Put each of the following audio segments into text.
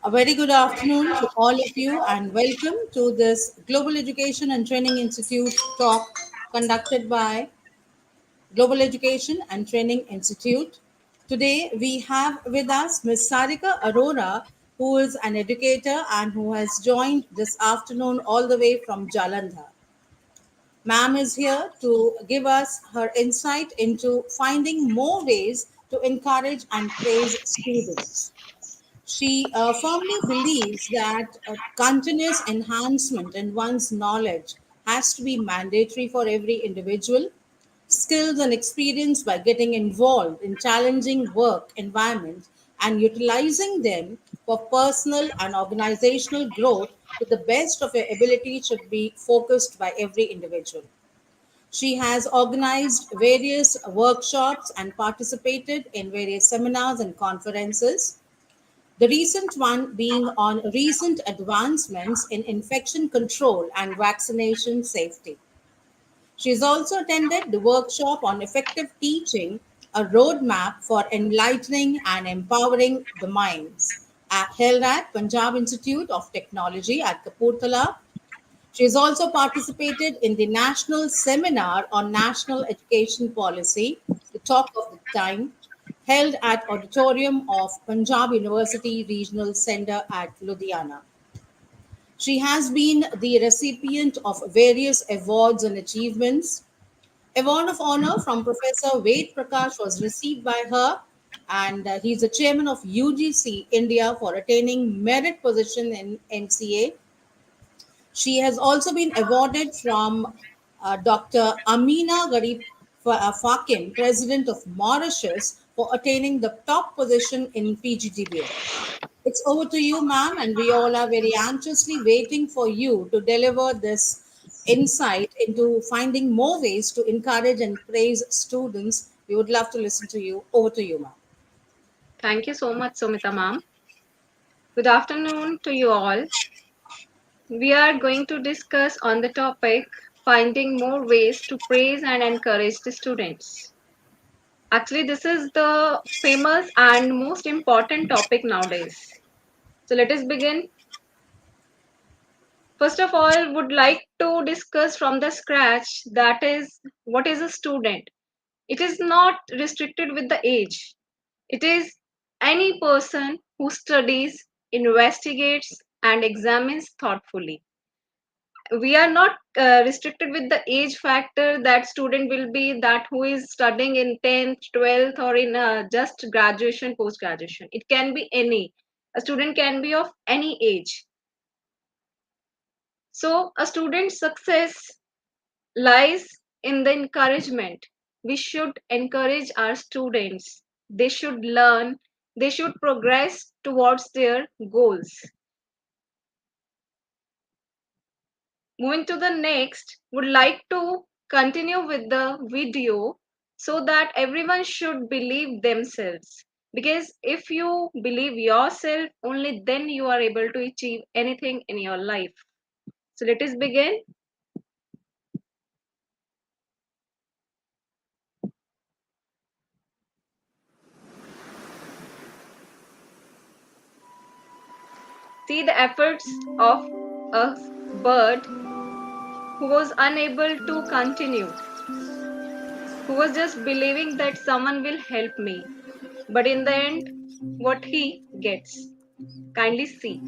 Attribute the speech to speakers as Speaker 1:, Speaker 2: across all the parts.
Speaker 1: A very good afternoon to all of you, and welcome to this Global Education and Training Institute talk conducted by Global Education and Training Institute. Today, we have with us Ms. Sarika Arora, who is an educator and who has joined this afternoon all the way from Jalandhar. Ma'am is here to give us her insight into finding more ways to encourage and praise students. She firmly believes that continuous enhancement in one's knowledge has to be mandatory for every individual. Skills and experience by getting involved in challenging work environments and utilizing them for personal and organizational growth to the best of your ability should be focused by every individual. She has organized various workshops and participated in various seminars and conferences, the recent one being on recent advancements in infection control and vaccination safety. She has also attended the workshop on effective teaching, a roadmap for enlightening and empowering the minds, held at Punjab Institute of Technology at Kapurthala. She has also participated in the National Seminar on National Education Policy, the talk of the time, held at Auditorium of Punjab University Regional Centre at Ludhiana. She has been the recipient of various awards and achievements. Award of Honor from Professor Ved Prakash was received by her, and he's the chairman of UGC India for attaining merit position in MCA. She has also been awarded from Dr. Amina Garib Fakim, President of Mauritius, for attaining the top position in PGDBA. It's over to you, ma'am, and we all are very anxiously waiting for you to deliver this insight into finding more ways to encourage and praise students. We would love to listen to you. Over to you, ma'am.
Speaker 2: Thank you so much, Sumita ma'am. Good afternoon to you all. We are going to discuss on the topic finding more ways to praise and encourage the students. Actually, this is the famous and most important topic nowadays. So let us begin. First of all, would like to discuss from the scratch that is what is a student. It is not restricted with the age. It is any person who studies, investigates, and examines thoughtfully. We are not restricted with the age factor that student will be that who is studying in 10th, 12th, or in just graduation, post graduation. It can be any. A student can be of any age. So, a student's success lies in the encouragement. We should encourage our students. They should learn, they should progress towards their goals. Moving to the next, would like to continue with the video so that everyone should believe themselves. Because if you believe yourself, only then you are able to achieve anything in your life. So let us begin. See the efforts of a bird who was unable to continue, who was just believing that someone will help me. But in the end, what he gets. Kindly see.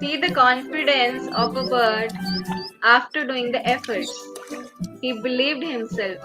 Speaker 2: See the confidence of a bird after doing the efforts. He believed himself.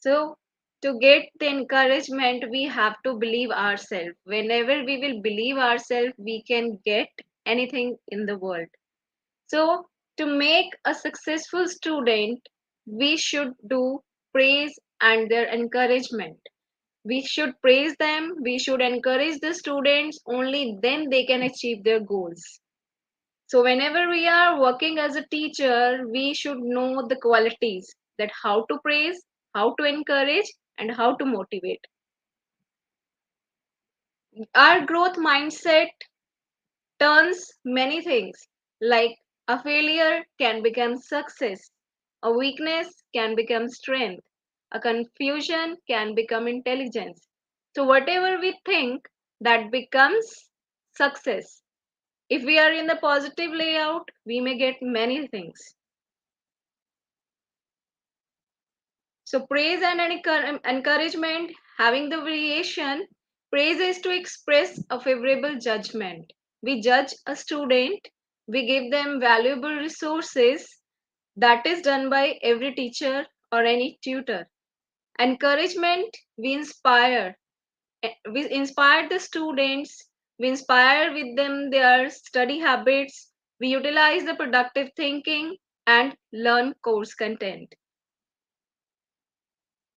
Speaker 2: So, to get the encouragement, we have to believe ourselves. Whenever we will believe ourselves, we can get anything in the world. So, to make a successful student, we should do praise and their encouragement. We should praise them, we should encourage the students, only then they can achieve their goals. So, whenever we are working as a teacher, we should know the qualities that how to praise, how to encourage, and how to motivate. Our growth mindset turns many things like a failure can become success, a weakness can become strength, a confusion can become intelligence. So, whatever we think, that becomes success. If we are in the positive layout, we may get many things. So, praise and encouragement having the variation. Praise is to express a favorable judgment. We judge a student, we give them valuable resources. That is done by every teacher or any tutor. Encouragement, we inspire the students, we inspire with them their study habits, we utilize the productive thinking and learn course content.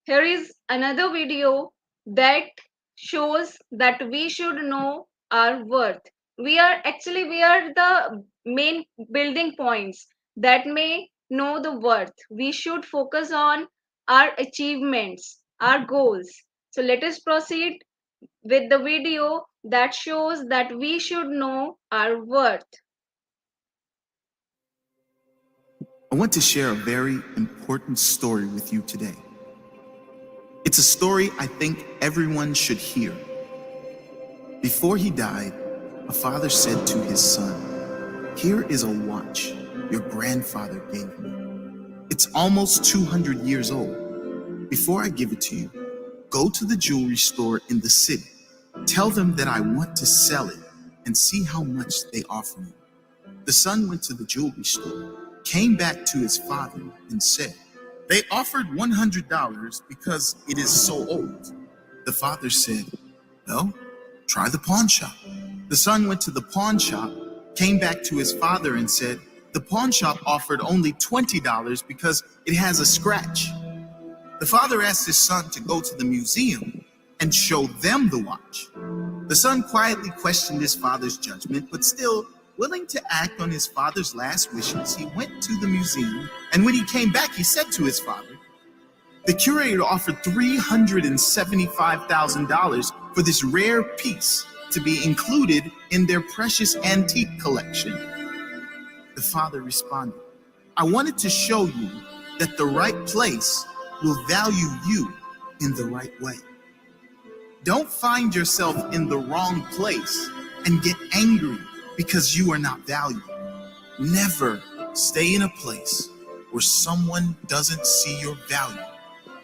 Speaker 2: Here is another video that shows that we should know our worth. We are the main building points that may know the worth. We should focus on our achievements, our goals. So let us proceed with the video that shows that we should know our worth.
Speaker 3: I want to share a very important story with you today. It's a story I think everyone should hear. Before he died, a father said to his son, "Here is a watch your grandfather gave me. It's almost 200 years old. Before I give it to you, go to the jewelry store in the city. Tell them that I want to sell it and see how much they offer me." The son went to the jewelry store, came back to his father, and said, "They offered $100 because it is so old." The father said, "Well, try the pawn shop." The son went to the pawn shop, came back to his father, and said, "The pawn shop offered only $20 because it has a scratch." The father asked his son to go to the museum and show them the watch. The son quietly questioned his father's judgment, but still willing to act on his father's last wishes, he went to the museum, and when he came back, he said to his father, "The curator offered $375,000 for this rare piece to be included in their precious antique collection." The father responded, "I wanted to show you that the right place will value you in the right way. Don't find yourself in the wrong place and get angry because you are not valued. Never stay in a place where someone doesn't see your value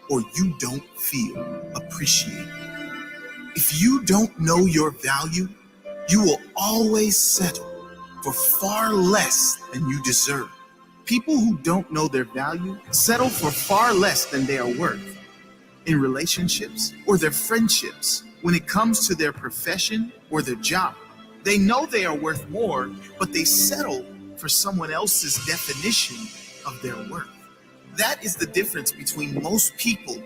Speaker 3: or you don't feel appreciated. If you don't know your value, you will always settle for far less than you deserve. People who don't know their value settle for far less than they are worth. In relationships or their friendships, when it comes to their profession or their job, they know they are worth more, but they settle for someone else's definition of their worth. That is the difference between most people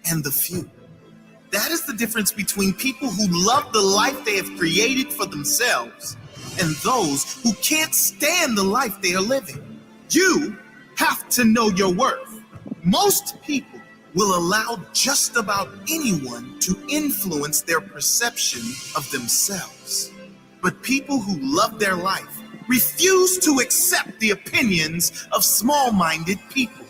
Speaker 3: and the few. That is the difference between people who love the life they have created for themselves and those who can't stand the life they are living. You have to know your worth. Most people will allow just about anyone to influence their perception of themselves. But people who love their life refuse to accept the opinions of small minded people.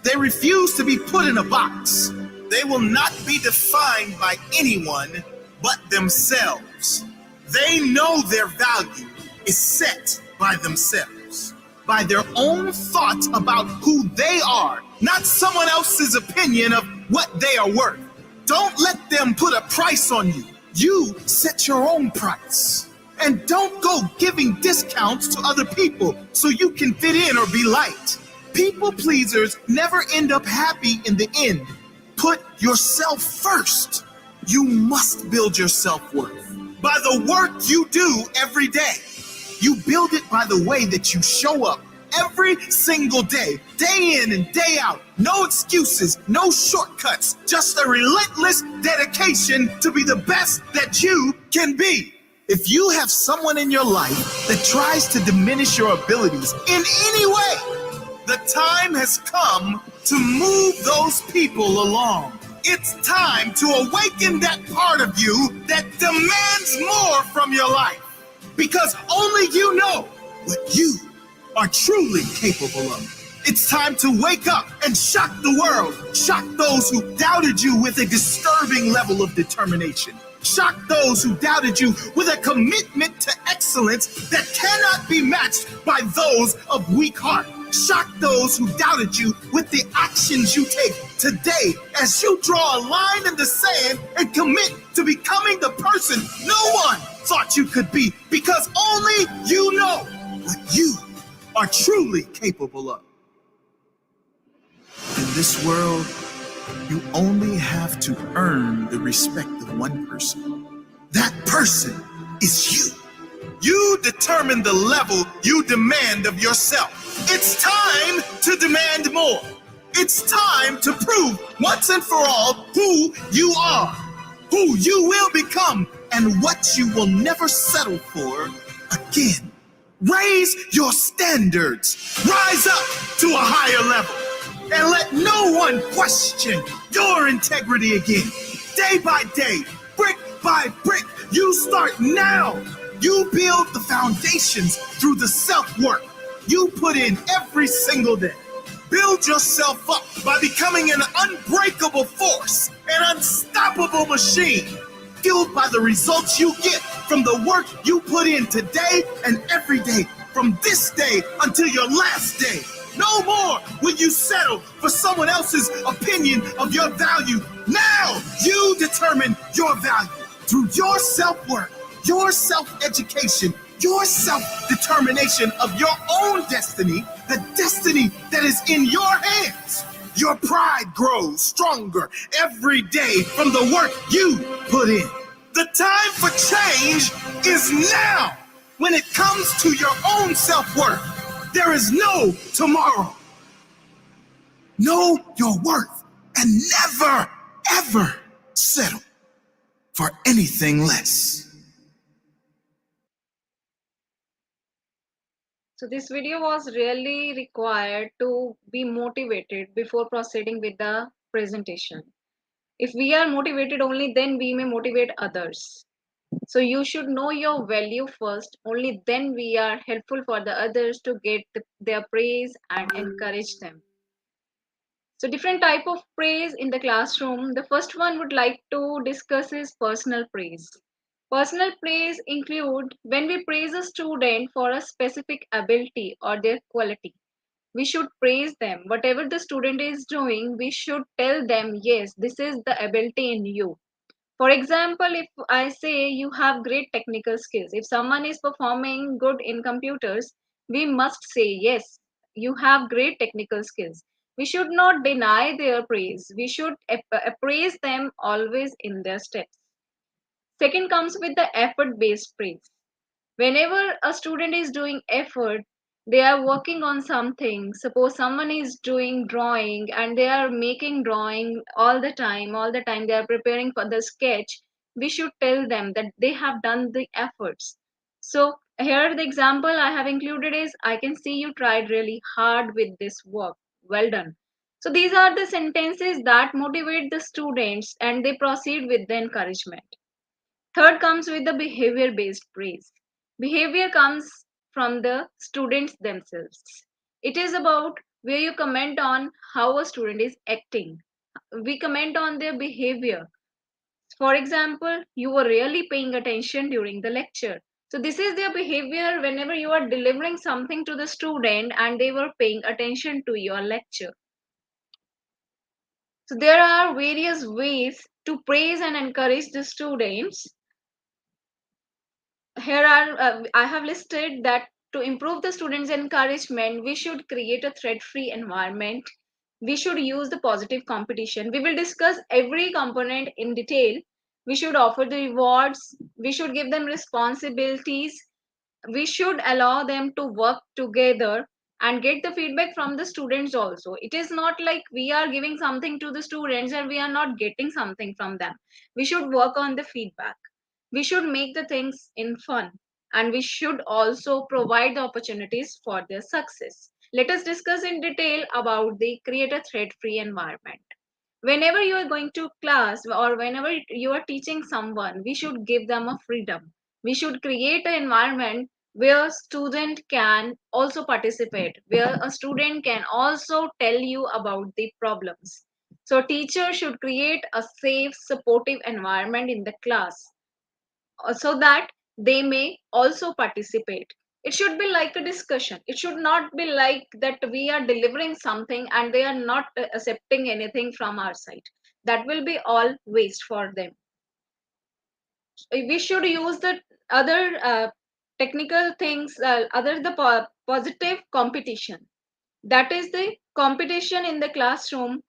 Speaker 3: They refuse to be put in a box. They will not be defined by anyone but themselves. They know their value is set by themselves, by their own thoughts about who they are, not someone else's opinion of what they are worth. Don't let them put a price on you. You set your own price. And don't go giving discounts to other people so you can fit in or be liked. People pleasers never end up happy in the end. Put yourself first. You must build your self-worth by the work you do every day. You build it by the way that you show up every single day, day in and day out. No excuses, no shortcuts, just a relentless dedication to be the best that you can be. If you have someone in your life that tries to diminish your abilities in any way, the time has come to move those people along. It's time to awaken that part of you that demands more from your life. Because only you know what you are truly capable of. It's time to wake up and shock the world. Shock those who doubted you with a disturbing level of determination. Shock those who doubted you with a commitment to excellence that cannot be matched by those of weak heart. Shock those who doubted you with the actions you take today as you draw a line in the sand and commit to becoming the person no one thought you could be, because only you know what you are truly capable of. In this world, you only have to earn the respect of one person. That person is you. You determine the level you demand of yourself. It's time to demand more. It's time to prove once and for all who you are, who you will become, and what you will never settle for again. Raise your standards. Rise up to a higher level. And let no one question your integrity again. Day by day, brick by brick, you start now. You build the foundations through the self-work you put in every single day. Build yourself up by becoming an unbreakable force, an unstoppable machine, fueled by the results you get from the work you put in today and every day, from this day until your last day. No more will you settle for someone else's opinion of your value. Now you determine your value through your self-work, your self-education, your self-determination of your own destiny, the destiny that is in your hands. Your pride grows stronger every day from the work you put in. The time for change is now. When it comes to your own self-worth, there is no tomorrow. Know your worth and never, ever settle for anything less.
Speaker 2: So this video was really required to be motivated before proceeding with the presentation. If we are motivated only, then we may motivate others. So you should know your value first. Only then we are helpful for the others to get their praise and encourage them. So different type of praise in the classroom. The first one would like to discuss is personal praise. Personal praise include when we praise a student for a specific ability or their quality. We should praise them. Whatever the student is doing, we should tell them, yes, this is the ability in you. For example, if I say you have great technical skills, if someone is performing good in computers, we must say, yes, you have great technical skills. We should not deny their praise. We should appraise them always in their steps. Second comes with the effort based praise. Whenever a student is doing effort, they are working on something. Suppose someone is doing drawing and they are making drawing all the time they are preparing for the sketch. We should tell them that they have done the efforts. So here the example I have included is, I can see you tried really hard with this work. Well done. So these are the sentences that motivate the students and they proceed with the encouragement. Third comes with the behavior based praise. Behavior comes from the students themselves. It is about where you comment on how a student is acting. We comment on their behavior. For example, you were really paying attention during the lecture. So this is their behavior whenever you are delivering something to the student and they were paying attention to your lecture. So there are various ways to praise and encourage the students. Here are I have listed that to improve the students' encouragement, we should create a threat-free environment. We should use the positive competition. We will discuss every component in detail. We should offer the rewards. We should give them responsibilities. We should allow them to work together and get the feedback from the students also. It is not like we are giving something to the students and we are not getting something from them. We should work on the feedback. We should make the things in fun, and we should also provide the opportunities for their success. Let us discuss in detail about the create a threat free environment. Whenever you are going to class or whenever you are teaching someone, we should give them a freedom. We should create an environment where student can also participate, where a student can also tell you about the problems. So teacher should create a safe supportive environment in the class so that they may also participate. It should be like a discussion. It should not be like that we are delivering something and they are not accepting anything from our side. That will be all waste for them. We should use the other technical things, other the positive competition. That is the competition in the classroom.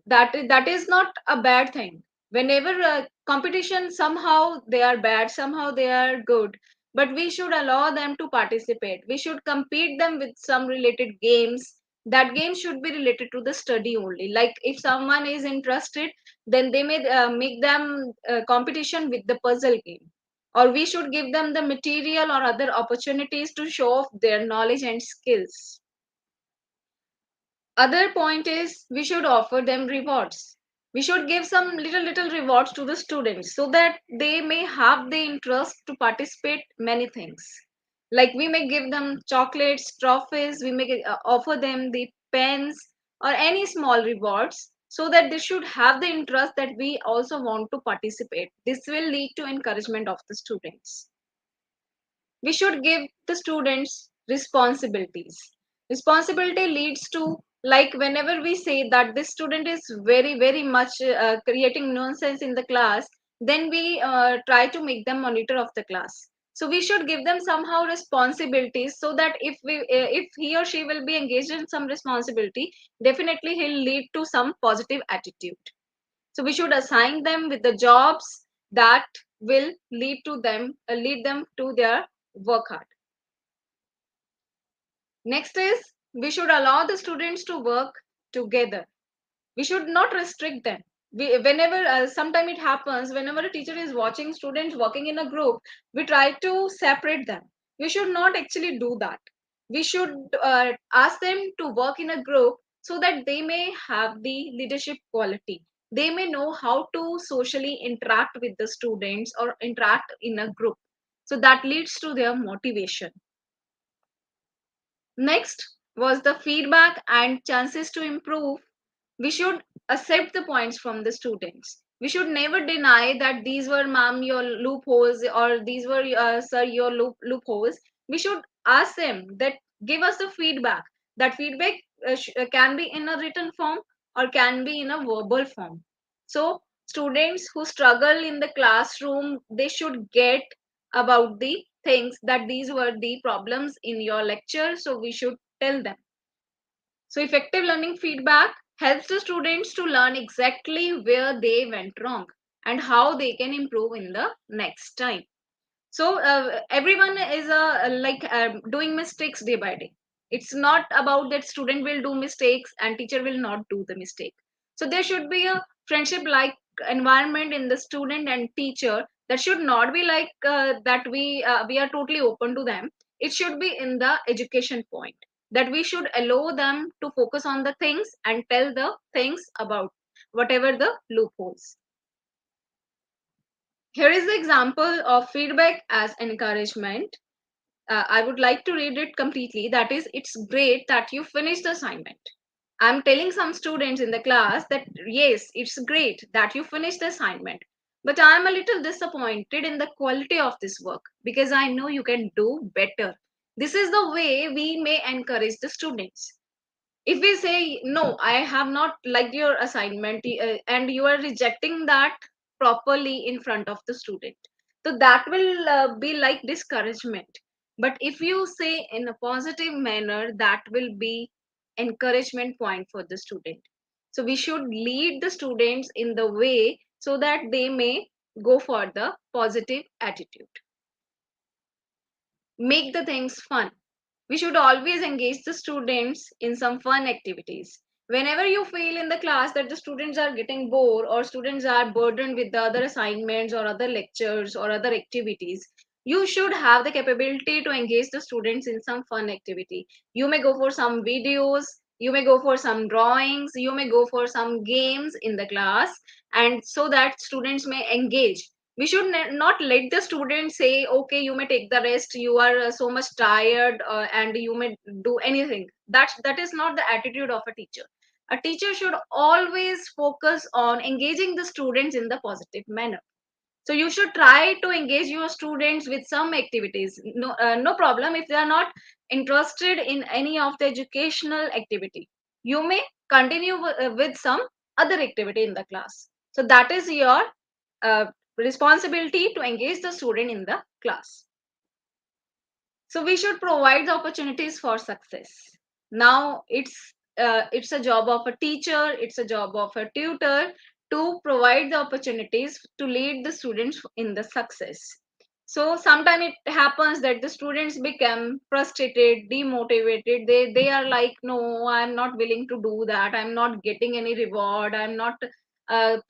Speaker 2: That is not a bad thing. Whenever competition, somehow they are bad, somehow they are good, but we should allow them to participate. We should compete them with some related games. That game should be related to the study only. Like if someone is interested, then they may make them competition with the puzzle game, or we should give them the material or other opportunities to show off their knowledge and skills. Other point is we should offer them rewards. We should give some little rewards to the students so that they may have the interest to participate many things. Like we may give them chocolates, trophies, we may offer them the pens or any small rewards so that they should have the interest that we also want to participate. This will lead to encouragement of the students. We should give the students responsibilities. Responsibility leads to, like whenever we say that this student is very much creating nonsense in the class, then we try to make them monitor of the class. So we should give them somehow responsibilities so that if he or she will be engaged in some responsibility, definitely he'll lead to some positive attitude. So we should assign them with the jobs that will lead them to their work hard. Next is we should allow the students to work together. We should not restrict them. Whenever sometime it happens, whenever a teacher is watching students working in a group, we try to separate them. We should not actually do that. We should ask them to work in a group so that they may have the leadership quality. They may know how to socially interact with the students or interact in a group, so that leads to their motivation. Next was the feedback and chances to improve. We should accept the points from the students. We should never deny that these were, ma'am, your loopholes, or these were, sir, your loopholes. We should ask them that give us the feedback. That feedback can be in a written form or can be in a verbal form. So students who struggle in the classroom, they should get about the things that these were the problems in your lecture. So we should tell them. So effective learning feedback helps the students to learn exactly where they went wrong and how they can improve in the next time. So everyone is doing mistakes day by day. It's not about that student will do mistakes and teacher will not do the mistake. So there should be a friendship like environment in the student and teacher. That should not be like that we are totally open to them. It should be in the education point that we should allow them to focus on the things and tell the things about whatever the loopholes. Here is the example of feedback as encouragement. I would like to read it completely. That is, it's great that you finished the assignment. I'm telling some students in the class that yes, it's great that you finished the assignment, but I'm a little disappointed in the quality of this work because I know you can do better. This is the way we may encourage the students. If we say no, I have not liked your assignment, and you are rejecting that properly in front of the student, so that will be like discouragement. But if you say in a positive manner, that will be encouragement point for the student. So we should lead the students in the way so that they may go for the positive attitude. Make the things fun. We should always engage the students in some fun activities. Whenever you feel in the class that the students are getting bored or students are burdened with the other assignments or other lectures or other activities, you should have the capability to engage the students in some fun activity. You may go for some videos, you may go for some drawings, you may go for some games in the class, and so that students may engage. We should not let the student say okay, you may take the rest, you are so much tired, and you may do anything. That is not the attitude of a teacher. A teacher should always focus on engaging the students in the positive manner. So you should try to engage your students with some activities. No, no problem if they are not interested in any of the educational activity. You may continue with some other activity in the class. So that is your uh, responsibility to engage the student in the class. So we should provide the opportunities for success. Now it's a job of a teacher, it's a job of a tutor to provide the opportunities to lead the students in the success. So sometimes it happens that the students become frustrated, demotivated. They are like, no, I'm not willing to do that, I'm not getting any reward, I'm not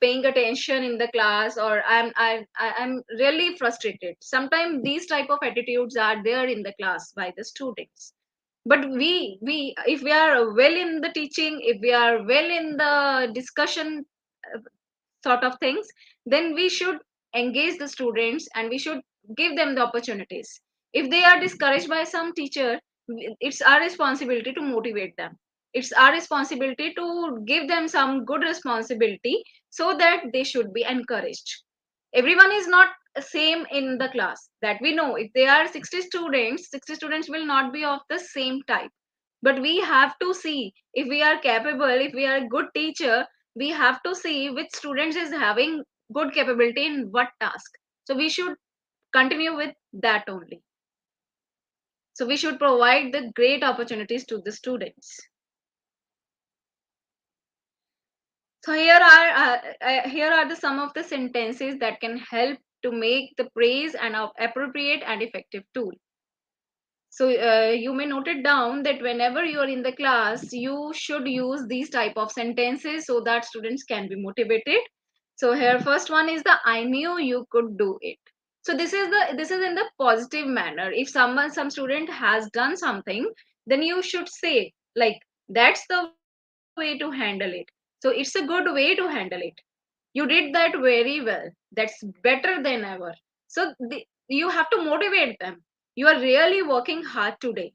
Speaker 2: paying attention in the class, or I'm really frustrated. Sometimes these type of attitudes are there in the class by the students. But we if we are well in the teaching, if we are well in the discussion uh, sort of things, then we should engage the students and we should give them the opportunities. If they are discouraged by some teacher, it's our responsibility to motivate them. It's our responsibility to give them some good responsibility so that they should be encouraged. Everyone is not same in the class, that we know. If there are 60 students, 60 students will not be of the same type. But we have to see if we are capable, if we are a good teacher, we have to see which students is having good capability in what task. So we should continue with that only. So we should provide the great opportunities to the students. So here are the some of the sentences that can help to make the praise an appropriate and effective tool. So you may note it down that whenever you are in the class, you should use these type of sentences so that students can be motivated. So here first one is the I knew you could do it. So this is in the positive manner. If some student has done something, then you should say like that's the way to handle it. So it's a good way to handle it. You did that very well. That's better than ever. So you have to motivate them. You are really working hard today.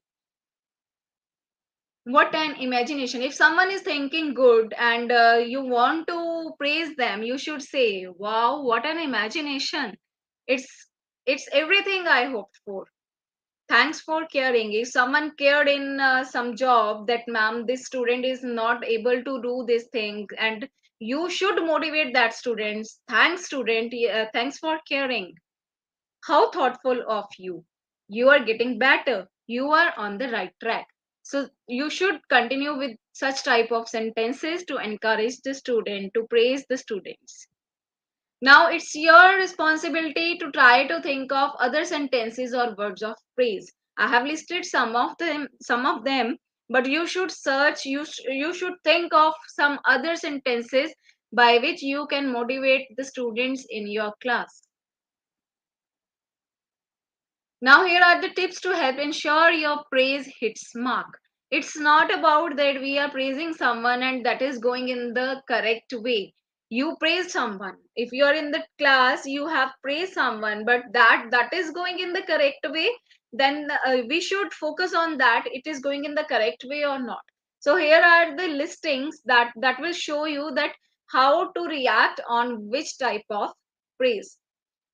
Speaker 2: What an imagination. If someone is thinking good and you want to praise them, you should say, wow, what an imagination. It's it's everything I hoped for. Thanks for caring. If someone cared in some job that ma'am, this student is not able to do this thing, and you should motivate that student. Thanks student, thanks for caring. How thoughtful of you. You are getting better. You are on the right track. So you should continue with such type of sentences to encourage the student, to praise the students. Now it's your responsibility to try to think of other sentences or words of praise. I have listed some of them, but you should search, you should think of some other sentences by which you can motivate the students in your class. Now here are the tips to help ensure your praise hits mark. It's not about that we are praising someone and that is going in the correct way. You praise someone. If you are in the class, you have praised someone, but that is going in the correct way, then we should focus on that. It is going in the correct way or not. So here are the listings that will show you that how to react on which type of praise.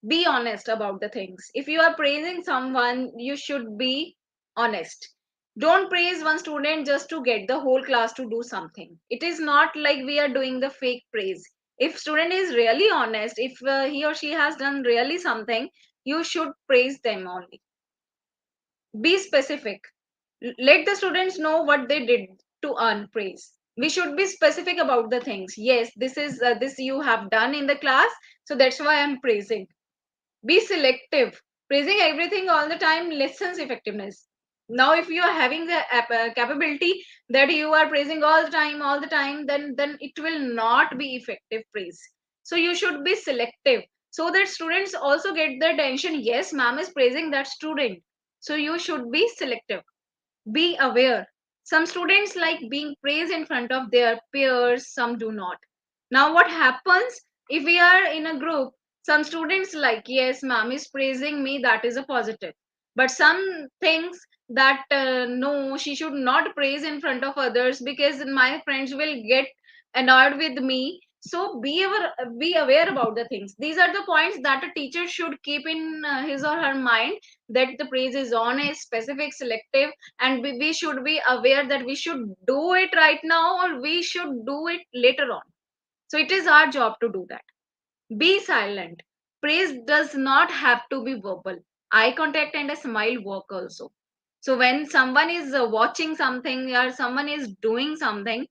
Speaker 2: Be honest about the things. If you are praising someone, you should be honest. Don't praise one student just to get the whole class to do something. It is not like we are doing the fake praise. If student is really honest, if he or she has done really something, you should praise them only. Be specific. Let the students know what they did to earn praise. We should be specific about the things. Yes, this you have done in the class, so that's why I'm praising. Be selective. Praising everything all the time lessens effectiveness. Now if you are having the capability that you are praising all the time, then it will not be effective praise. So you should be selective, so that students also get the attention. Yes, ma'am is praising that student, so you should be selective. Be aware. Some students like being praised in front of their peers, some do not. Now, what happens if we are in a group? Some students like, yes, ma'am is praising me, that is a positive. But some things that no, she should not praise in front of others because my friends will get annoyed with me. So be aware about the things. These are the points that a teacher should keep in his or her mind, that the praise is honest, specific, selective, and we should be aware that we should do it right now or we should do it later on. So it is our job to do that. Be silent. Praise does not have to be verbal. Eye contact and a smile work also. So when someone is watching something or someone is doing something,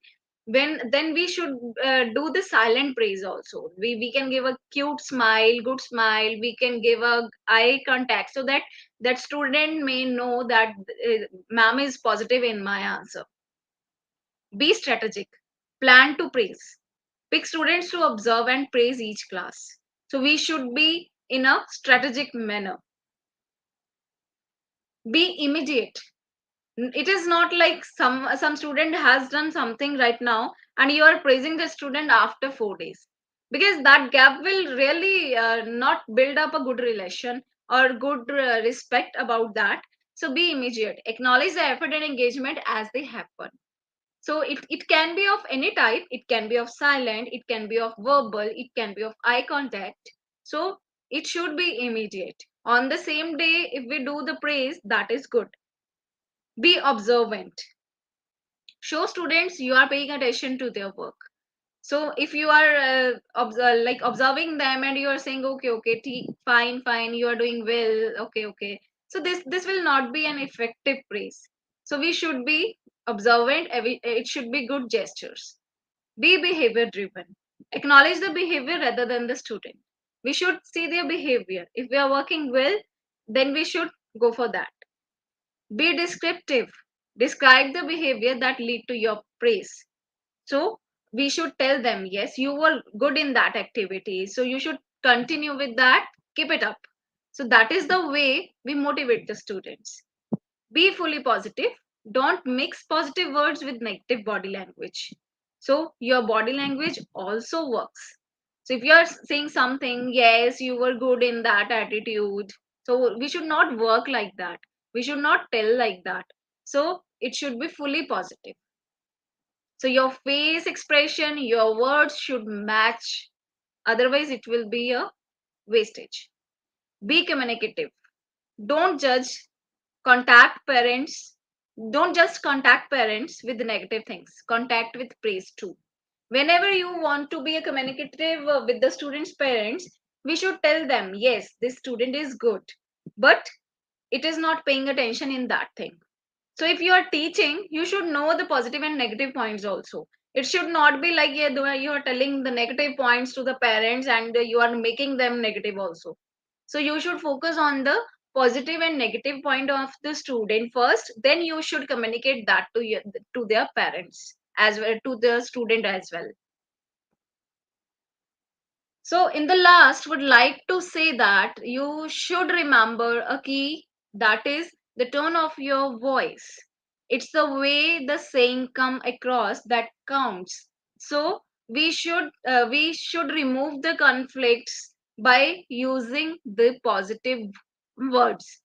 Speaker 2: when then we should do the silent praise also. We can give a cute smile, good smile. We can give a eye contact, so that that student may know that ma'am is positive in my answer. Be strategic. Plan to praise. Pick students to observe and praise each class. So we should be in a strategic manner. Be immediate. It is not like some student has done something right now and you are praising the student after 4 days, because that gap will really not build up a good relation or good respect about that. So be immediate. Acknowledge the effort and engagement as they happen. So it can be of any type. It can be of silent, it can be of verbal, it can be of eye contact. So it should be immediate. On the same day, if we do the praise, that is good. Be observant. Show students you are paying attention to their work. So if you are like observing them and you are saying, okay, okay, fine, fine, you are doing well, okay, okay. So this will not be an effective praise. So we should be observant. It should be good gestures. Be behavior driven. Acknowledge the behavior rather than the student. We should see their behavior. If we are working well, then we should go for that. Be descriptive. Describe the behavior that lead to your praise. So we should tell them, yes, you were good in that activity. So you should continue with that. Keep it up. So that is the way we motivate the students. Be fully positive. Don't mix positive words with negative body language. So your body language also works. So if you are saying something, yes, you were good in that attitude. So we should not work like that. We should not tell like that. So it should be fully positive. So your face expression, your words should match. Otherwise, it will be a wastage. Be communicative. Don't judge. Contact parents. Don't just contact parents with negative things. Contact with praise too. Whenever you want to be a communicative with the students' parents, we should tell them, yes, this student is good, but it is not paying attention in that thing. So if you are teaching, you should know the positive and negative points also. It should not be like, yeah, you are telling the negative points to the parents and you are making them negative also. So you should focus on the positive and negative point of the student first, then you should communicate that to their parents as well, to the student as well. So in the last, would like to say that you should remember a key, that is the tone of your voice. It's the way the saying come across that counts. So we should remove the conflicts by using the positive words.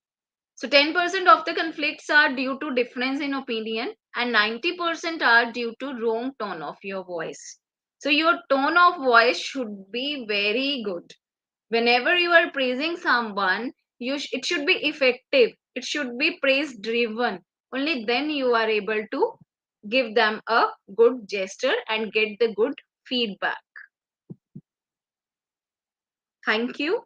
Speaker 2: So 10% of the conflicts are due to difference in opinion, and 90% are due to wrong tone of your voice. So your tone of voice should be very good. Whenever you are praising someone, it should be effective. It should be praise driven. Only then you are able to give them a good gesture and get the good feedback. Thank you.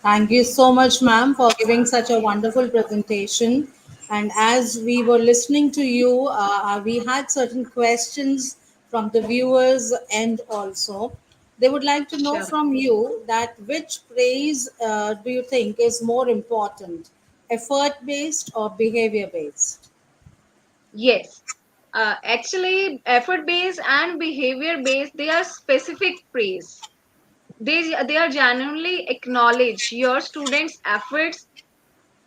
Speaker 1: Thank you so much, ma'am, for giving such a wonderful presentation. And as we were listening to you, we had certain questions from the viewers and also. They would like to know
Speaker 2: Sure.
Speaker 1: from you that which praise do you think is more important, effort based or behavior based?
Speaker 2: Yes. Actually, effort based and behavior based, they are specific praise. They are genuinely acknowledge your students' efforts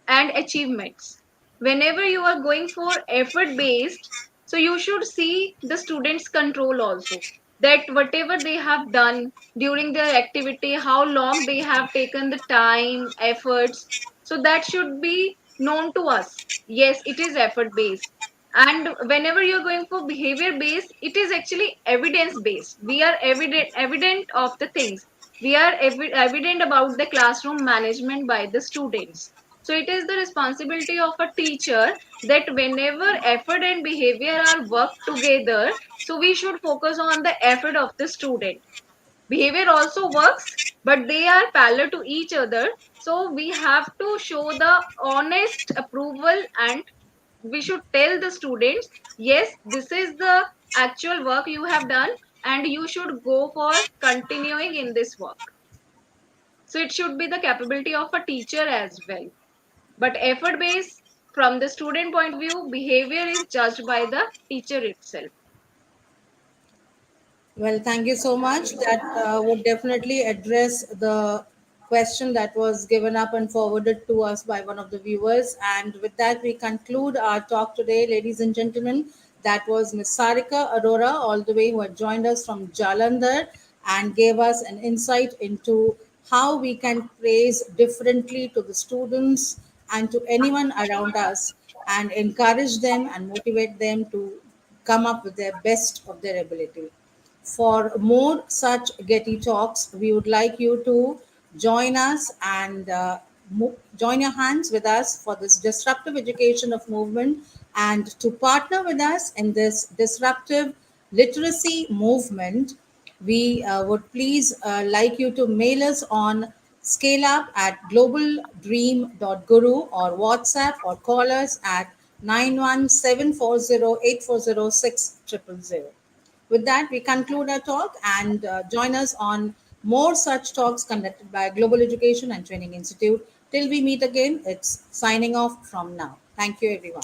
Speaker 2: and achievements. Whenever you are going for effort based, so you should see the students control also, that whatever they have done during their activity, how long they have taken the time, efforts, so that should be known to us. Yes, it is effort based. And whenever you're going for behavior based, it is actually evidence based. We are evident of the things. We are evident about the classroom management by the students. So it is the responsibility of a teacher that whenever effort and behavior are worked together, so we should focus on the effort of the student. Behavior also works, but they are parallel to each other. So we have to show the honest approval, and we should tell the students, yes, this is the actual work you have done, and you should go for continuing in this work. So it should be the capability of a teacher as well. But effort based, from the student point of view, behavior is judged by the teacher itself.
Speaker 1: Well, thank you so much. That would definitely address the question that was given up and forwarded to us by one of the viewers. And with that, we conclude our talk today, ladies and gentlemen. That was Ms. Sarika Arora, all the way, who had joined us from Jalandhar and gave us an insight into how we can praise differently to the students and to anyone around us and encourage them and motivate them to come up with their best of their ability. For more such Getty Talks, we would like you to join us and join your hands with us for this disruptive education of movement and to partner with us in this disruptive literacy movement. We would please like you to mail us on scale up at globaldream.guru or WhatsApp or call us at 917408406000. With that, we conclude our talk and join us on more such talks conducted by Global Education and Training Institute. Till we meet again, it's signing off from now. Thank you, everyone.